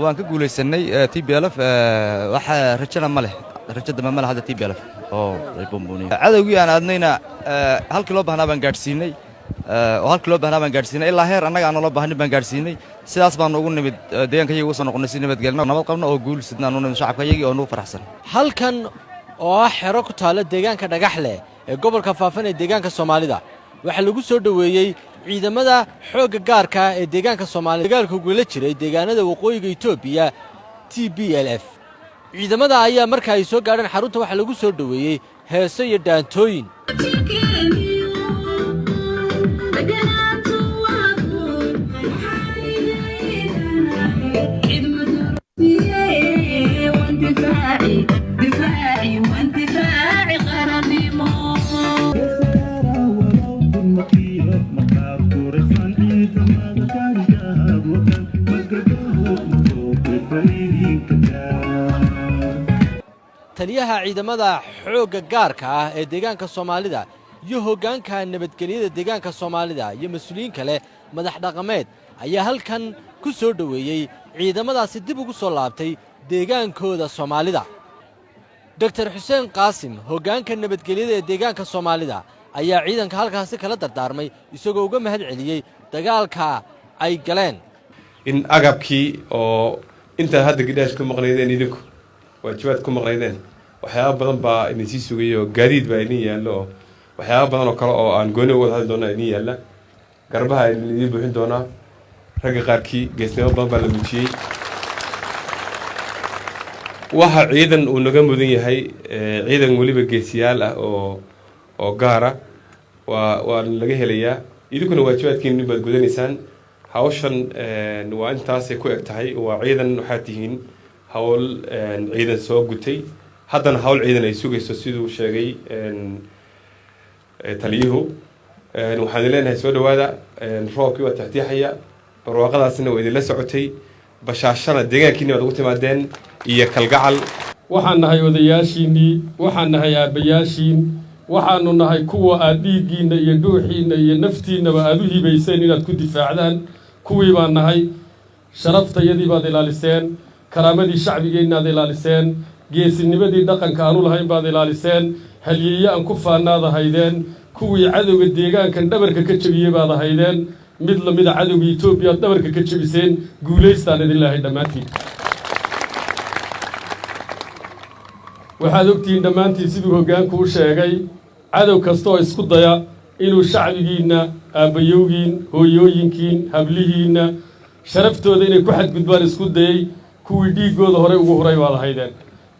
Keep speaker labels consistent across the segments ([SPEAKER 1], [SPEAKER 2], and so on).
[SPEAKER 1] waan ka guulaysanay TPLF waxa rajana ma leh rajada ma leh hada TPLF oo ay bomboniyo cadawgii aan aadnayna halkii loo baahnaa baan gaarsiinay oo halkii loo baahnaa baan gaarsiinay ilaa heer annaga aan loo baahnin baan gaarsiinay sidaas baan ugu nimid deegaankayaga ugu soo noqonay si nabadgelyo nabad qabno oo guul sidnaan u nimid shacabkayaga oo nagu faraxsan
[SPEAKER 2] halkan oo ah xero ku taala deegaanka Dhagaxle ee gobolka Faafan ee deegaanka Soomaalida waxa lagu soo dhaweeyay ciidamada xoogga gaarka ee deegaanka Soomaalida dagaalka ugu la jiray deegaanada waqooyiga Itoobiya TPLF ciidamada ayaa markaa ay soo gaareen xarunta waxa lagu soo dhaweeyay heeso iyo dhaantooyin taliyaha ciidamada xoogga gaarka ah ee deegaanka Soomaalida iyo hoggaanka nabadgelyada deegaanka Soomaalida iyo mas'uuliyiin kale madax dhaqameed ayaa halkan ku soo dhaweeyay ciidamadaasi dib ugu soo laabtay deegaankooda Soomaalida Dr. Xuseen Qaasim hoggaanka nabadgelyada ee deegaanka Soomaalida ayaa ciidanka halkaas kala dardaarmay isagoo uga mahad celiyay dagaalka ay galeen
[SPEAKER 3] in agabkii oo inta hadda gidaash ku maqnaydeen idinku waajibaad ku maqnaydeen waxyaabo badan baa inay sii sugayo gaadiid baa idin yaallo waxyaabo badan oo kale oo aan gooni uga hadli doona idin yaalla garbaha idin buuxin doonaa ragga qaarkii geesnimo badan baa la muujiyey waxa ciidan uu naga mudan yahay ciidan weliba geesiyaal ah oo gaara waa laga helayaa idinkuna waajibaadkiina baad gudanaysaan hawshan waa intaasay ku eg tahay waa ciidan waxaad tihiin hawl ciidan soo gutay haddana hawl ciidan ay sugayso siduu sheegay taliyuhu waxaan leenahay soo dhawaada roobkii waa taxtiixaya barwaaqadaasina waa idinla socotay bashaashana deegaankiina waad ugu timaadeen iyo kalgacal
[SPEAKER 4] waxaan nahay odayaashiinnii waxaan nahay aabbayaashiin waxaanu nahay kuwa aad dhiiggiinna iyo dhuuxiinna iyo naftiinnaba aad u hibayseen inaad ku difaacdaan kuwii baan nahay sharaftayadii baad ilaaliseen karaamadii shacbigeenna aad ilaaliseen geesinimadii dhaqanka aanu lahayn baad ilaaliseen halyeeye aan ku faannaad ahaydeen kuwii cadowga deegaankan dhabarka ka jebiyey baad ahaydeen mid lamida cadowga Itoobiya aad dhabarka ka jebiseen guulaystaan idin lahay dhammaantiin waxaad ogtihiin dhammaantiin siduu hoggaanku u sheegay cadow kasta oo isku daya inuu shacbigiinna aabbayowgiin hooyooyinkiin hablihiinna sharaftooda inay ku xadgudbaan isku dayay kuwii dhiiggooda hore ugu huray baad ahaydeen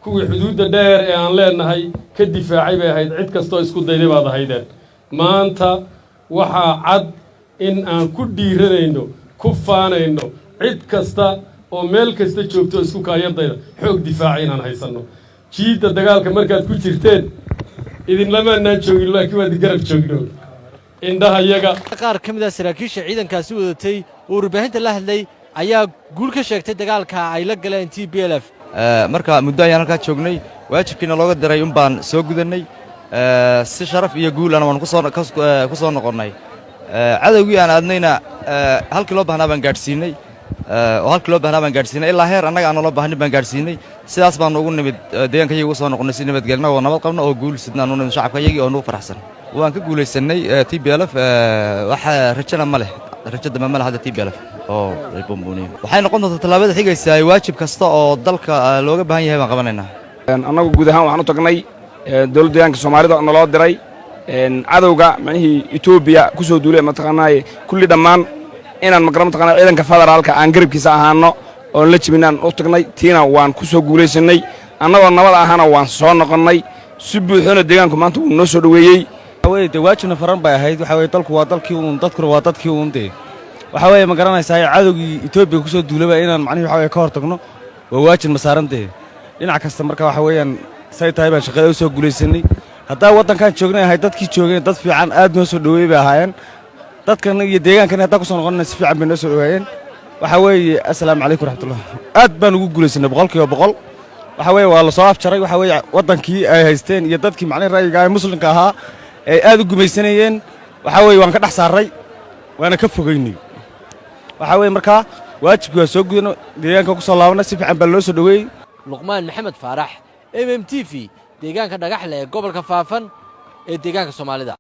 [SPEAKER 4] kuwii xuduudda dheer ee aan leenahay ka difaacay bay ahayd cid kastoo isku dayday baad ahaydeen maanta waxaa cad in aan ku dhiiranayno ku faanayno cid kasta oo meel kasta joogto isku kaayadayda xoog difaaca inaan haysanno jiidda dagaalka markaad ku jirteen idinlamaanaan joogin laakiin waad garab joogno indhaha iyaga
[SPEAKER 2] qaar ka mid ah saraakiisha ciidankaasi wadatay oo warbaahinta la hadlay ayaa guul ka sheegtay dagaalka ay la galeen TPLF
[SPEAKER 1] marka muddo ayaan halkaa joognay waajibkiina looga diray un baan soo gudanay si sharaf iyo guul aan ku soo noqonnay cadawgii aan aadnayna halkii loo baahnaa baan gaarsiinay oo halkii loo baahnaa baan gaarsiinay ilaa heer annaga aan loo baahnin baan gaarsiinay sidaas baan ugu nimid deegaankayaga ugu soo noqonay si nabadgelyo oo nabad qabno oo guul sidnaan u nimid shacabkayaga oo nagu faraxsan waan ka guulaysanay TPLF waxa rajana ma leh rajada ma leh hada TPLF oo ay bomboniyo waxay noqon doontaa talaabada xigaysa waajib kasta oo dalka looga baahan yahay baan qabanaynaa
[SPEAKER 5] annagu guud ahaan waxaan u tagnay dawladda deegaanka Soomaalida oo naloo diray cadowga macnihii Itoobiya ku soo duulay mataqaanay kulli dhammaan inaan magaram taqaanay ciidanka federaalka aan garabkiisa ahaano oo la jibinaan u tagnay tiina waan ku soo guulaysanay annagoo nabad ahana waan soo noqonnay si buuxina deegaanku maanta uu noo soo dhaweeyay
[SPEAKER 1] waajibna faran bay ahayd waxa weeye dalku waa dalkii dadkuna waa dadkii waxa weeye ma garanaysaa cadowgii Itoobiya ku soo duulay inaan macnaheedu waxa weeye ka hortagno waa waajib masaarantay dhinac kasta marka waxa weeyaan say tahay baan shaqada u soo guulaysanay hadda wadankan joognay ahay dadkii joogeen dad fiican aad noo soo dhaweeyay bay ahaayeen dadkan iyo deegaankan hadda ku soo noqonay si fiican bay noo soo dhaweeyeen waxa weeye assalaamu calaykum raxmatullah aad baan ugu guulaysanay 100% waxa weeye waa la soo afjaray waxa weeye wadankii ay haysteen iyo dadkii macnaheedu ra'yiga ay muslimka ahaa ay aad u gumaysanayeen waxa weeye waan ka dhax saaray waana ka fogeynay waxa weeye marka
[SPEAKER 5] waajibkii waa soo gudano deegaanka ku soo laabana si fiican baa loo soo dhoweeyey
[SPEAKER 2] luqmaan maxamed faarax MMTV deegaanka dhagaxle ee gobolka faafan ee deegaanka Soomaalida